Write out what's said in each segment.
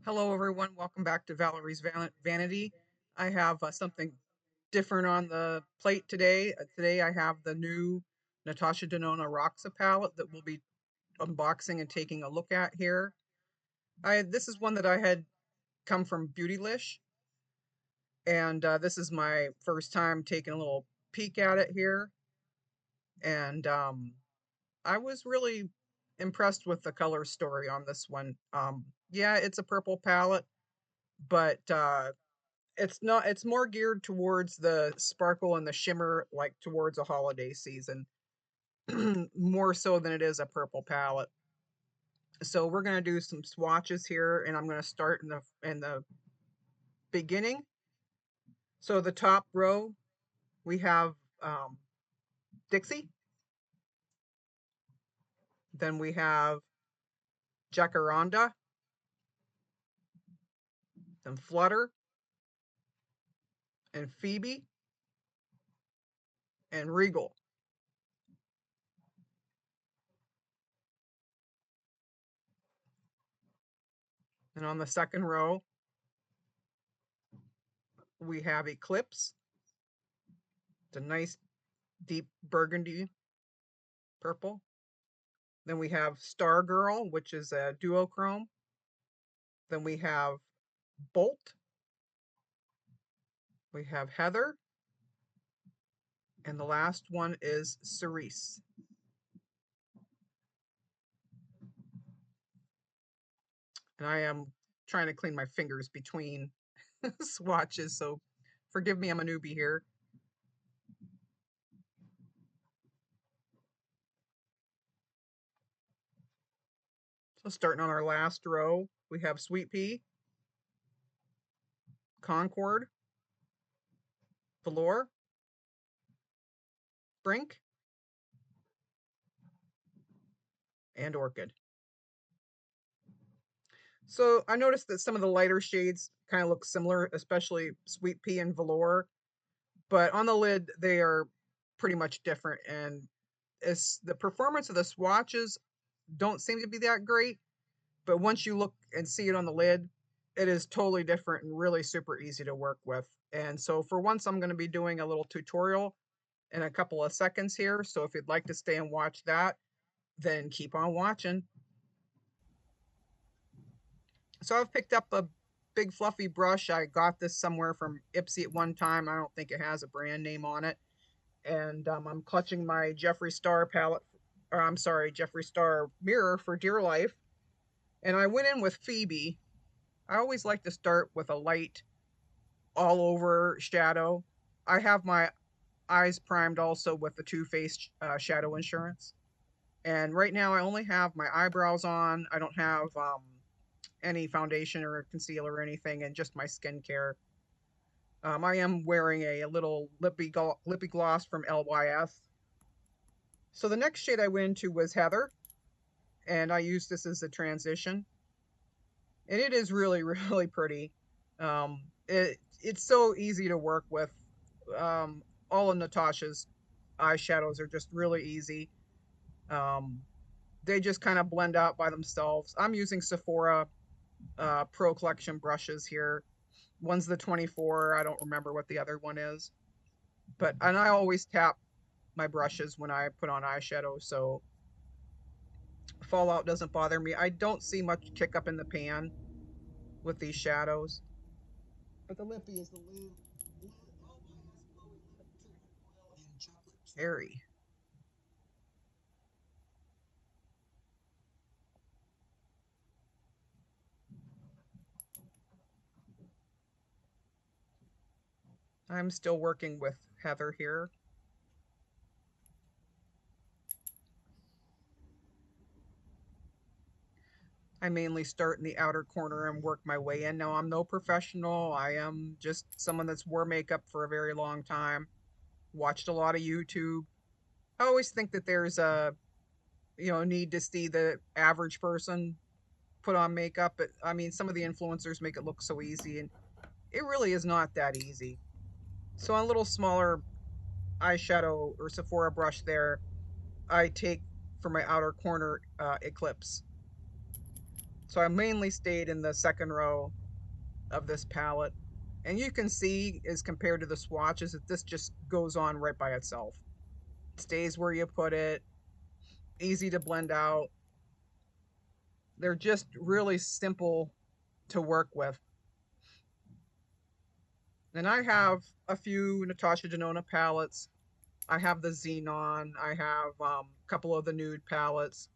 Hello, everyone. Welcome back to Valerie's Vanity. I have something different on the plate today. Today I have the new Natasha Denona Roxa palette that we'll be unboxing and taking a look at here. This is one that I had come from Beautylish, and this is my first time taking a little peek at it here. And I was really impressed with the color story on this one. Yeah, it's a purple palette, but it's more geared towards the sparkle and the shimmer, like towards a holiday season, more so than it is a purple palette. So we're going to do some swatches here, and I'm going to start in the beginning. So the top row, we have um, Dixie. Then we have Jacaranda, then Flutter, and Phoebe, and Regal. And on the second row, we have Eclipse. It's a nice deep burgundy purple. Then we have Stargirl, which is a duochrome. Then we have Bolt. We have Heather. And the last one is Cerise. And I am trying to clean my fingers between swatches, so forgive me, I'm a newbie here. So starting on our last row, we have Sweet Pea, Concord, Velour, Brink, and Orchid. So I noticed that some of the lighter shades kind of look similar, especially Sweet Pea and Velour, but on the lid they are pretty much different, and it's the performance of the swatches don't seem to be that great, but once you look and see it on the lid, it is totally different and really super easy to work with. And so for once, I'm going to be doing a little tutorial in a couple of seconds here. So if you'd like to stay and watch that, then keep on watching. So I've picked up a big fluffy brush. I got this somewhere from Ipsy at one time. I don't think it has a brand name on it. And I'm clutching my Jeffree Star palette, or I'm sorry, Jeffree Star mirror for dear life. And I went in with Phoebe. I always like to start with a light all over shadow. I have my eyes primed also with the Too Faced Shadow Insurance. And right now I only have my eyebrows on. I don't have any foundation or concealer or anything, and just my skincare. I am wearing a little lippy gloss from LYS. So the next shade I went into was Heather, and I used this as a transition. And it is really, really pretty. It's so easy to work with. All of Natasha's eyeshadows are just really easy. Um, they just kind of blend out by themselves. I'm using Sephora Pro Collection brushes here. One's the 24. I don't remember what the other one is. And I always tap my brushes when I put on eyeshadow, so fallout doesn't bother me. I don't see much kick up in the pan with these shadows. But the lippy is the cherry. I'm still working with Heather here. I mainly start in the outer corner and work my way in. Now, I'm no professional. I am just someone that's wore makeup for a very long time, watched a lot of YouTube. I always think that there's a, need to see the average person put on makeup. But I mean, some of the influencers make it look so easy, and it really is not that easy. So on a little smaller eyeshadow or Sephora brush there, I take for my outer corner Eclipse. So I mainly stayed in the second row of this palette. And you can see, as compared to the swatches, that this just goes on right by itself. It stays where you put it, easy to blend out. They're just really simple to work with. And I have a few Natasha Denona palettes. I have the Xenon. I have a couple of the nude palettes.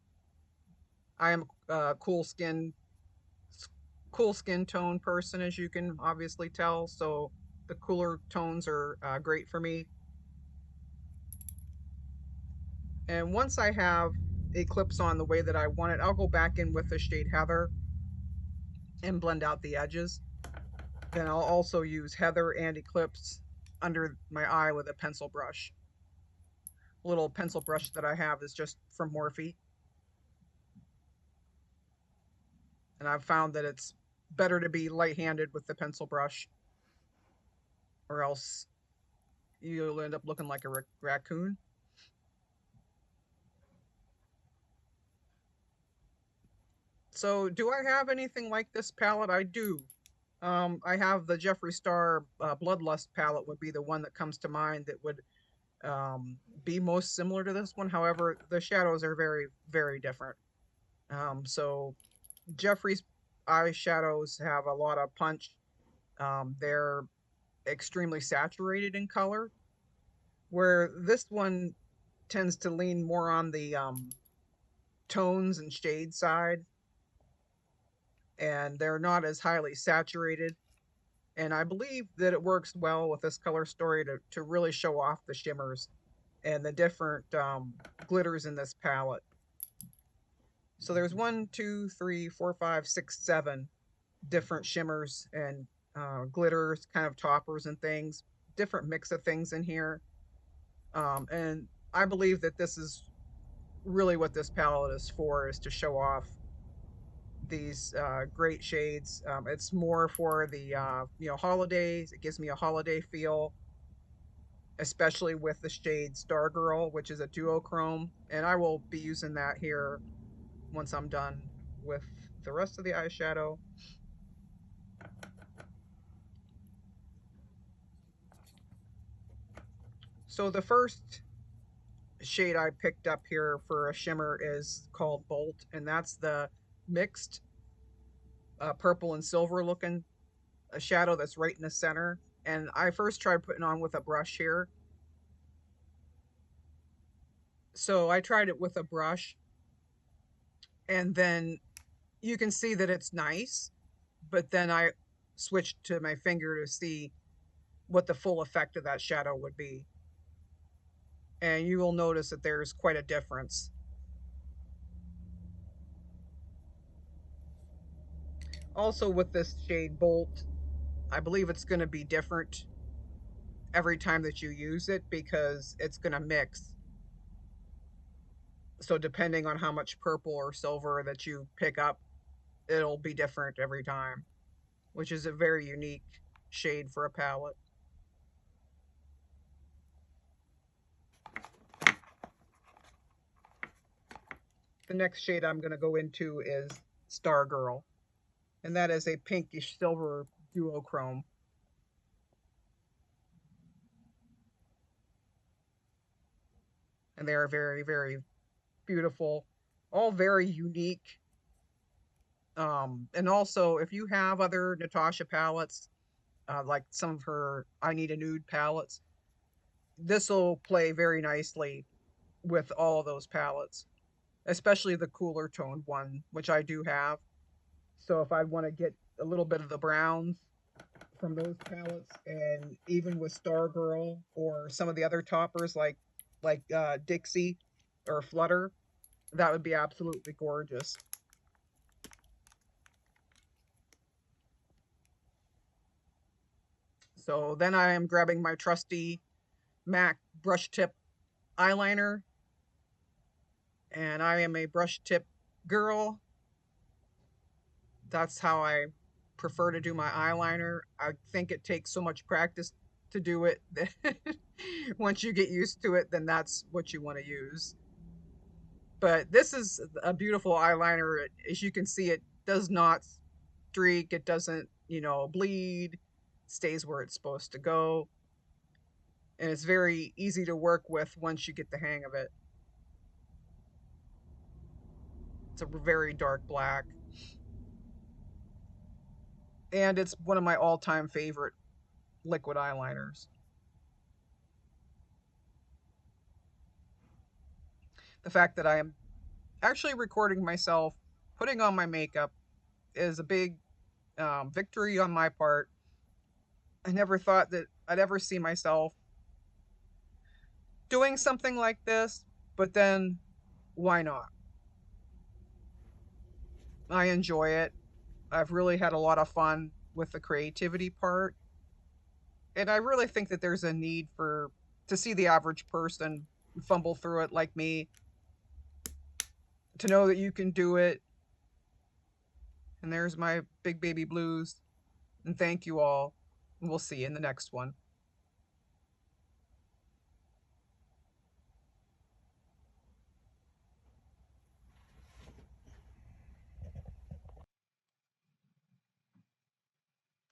I am a cool skin tone person, as you can obviously tell. So the cooler tones are great for me. And once I have Eclipse on the way that I want it, I'll go back in with the shade Heather and blend out the edges. Then I'll also use Heather and Eclipse under my eye with a pencil brush. A little pencil brush that I have is just from Morphe. And I've found that it's better to be light-handed with the pencil brush, or else you'll end up looking like a raccoon. So do I have anything like this palette? I do. I have the Jeffree Star Bloodlust palette would be the one that comes to mind that would be most similar to this one. However, the shadows are very, very different. So Jeffree's eyeshadows have a lot of punch. They're extremely saturated in color, where this one tends to lean more on the tones and shade side, and they're not as highly saturated. And I believe that it works well with this color story to really show off the shimmers and the different glitters in this palette. So there's 7 different shimmers and glitters, kind of toppers and things, different mix of things in here. And I believe that this is really what this palette is for, is to show off these great shades. It's more for the holidays. It gives me a holiday feel, especially with the shade Stargirl, which is a duochrome, and I will be using that here once I'm done with the rest of the eyeshadow. So the first shade I picked up here for a shimmer is called Bolt, and that's the mixed purple and silver looking a shadow that's right in the center. And I first tried putting on with a brush here. So I tried it with a brush, and then you can see that it's nice, but then I switched to my finger to see what the full effect of that shadow would be. And you will notice that there's quite a difference. Also with this shade Bolt, I believe it's going to be different every time that you use it because it's going to mix. So depending on how much purple or silver that you pick up, it'll be different every time, which is a very unique shade for a palette. The next shade I'm going to go into is Stargirl, and that is a pinkish silver duochrome. And they are very, very beautiful, all very unique. And also, if you have other Natasha palettes, like some of her I Need a Nude palettes, this will play very nicely with all of those palettes, especially the cooler toned one, which I do have. So if I want to get a little bit of the browns from those palettes, and even with Stargirl or some of the other toppers like Dixie or Flutter, that would be absolutely gorgeous. So then I am grabbing my trusty MAC brush tip eyeliner, and I am a brush tip girl. That's how I prefer to do my eyeliner. I think it takes so much practice to do it that once you get used to it, then that's what you want to use. But this is a beautiful eyeliner. As you can see, it does not streak, it doesn't, bleed, stays where it's supposed to go, and it's very easy to work with once you get the hang of it. It's a very dark black, and it's one of my all-time favorite liquid eyeliners. The fact that I am actually recording myself putting on my makeup is a big victory on my part. I never thought that I'd ever see myself doing something like this, but then why not? I enjoy it. I've really had a lot of fun with the creativity part. And I really think that there's a need for to see the average person fumble through it like me, to know that you can do it. And there's my big baby blues. And thank you all. And we'll see you in the next one.